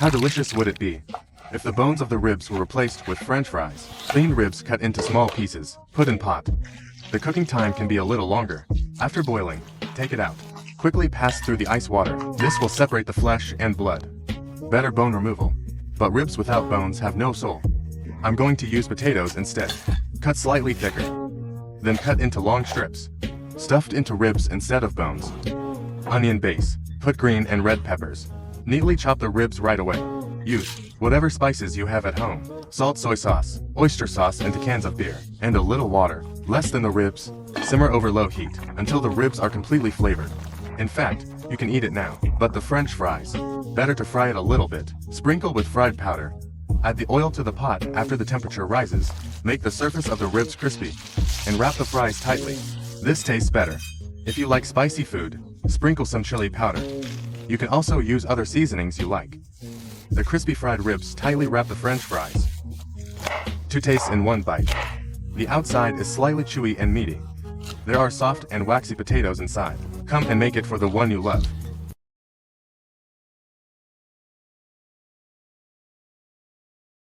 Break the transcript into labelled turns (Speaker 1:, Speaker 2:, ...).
Speaker 1: How delicious would it be if the bones of the ribs were replaced with French fries? Cleaned ribs cut into small pieces, put in pot. The cooking time can be a little longer. After boiling, take it out. Quickly pass through the ice water. This will separate the flesh and blood. Better bone removal. But ribs without bones have no soul. I'm going to use potatoes instead. Cut slightly thicker. Then cut into long strips. Stuffed into ribs instead of bones. Onion base. Put green and red peppers. Neatly chop the ribs right away. Use whatever spices you have at home. Salt, soy sauce, oyster sauce into cans of beer, and a little water, less than the ribs. Simmer over low heat until the ribs are completely flavored. In fact, you can eat it now. But the French fries, better to fry it a little bit. Sprinkle with fried powder. Add the oil to the pot after the temperature rises. Make the surface of the ribs crispy, and wrap the fries tightly. This tastes better. If you like spicy food, sprinkle some chili powder. You can also use other seasonings you like. The crispy fried ribs tightly wrap the French fries. 2 tastes in 1 bite. The outside is slightly chewy and meaty. There are soft and waxy potatoes inside. Come and make it for the one you love.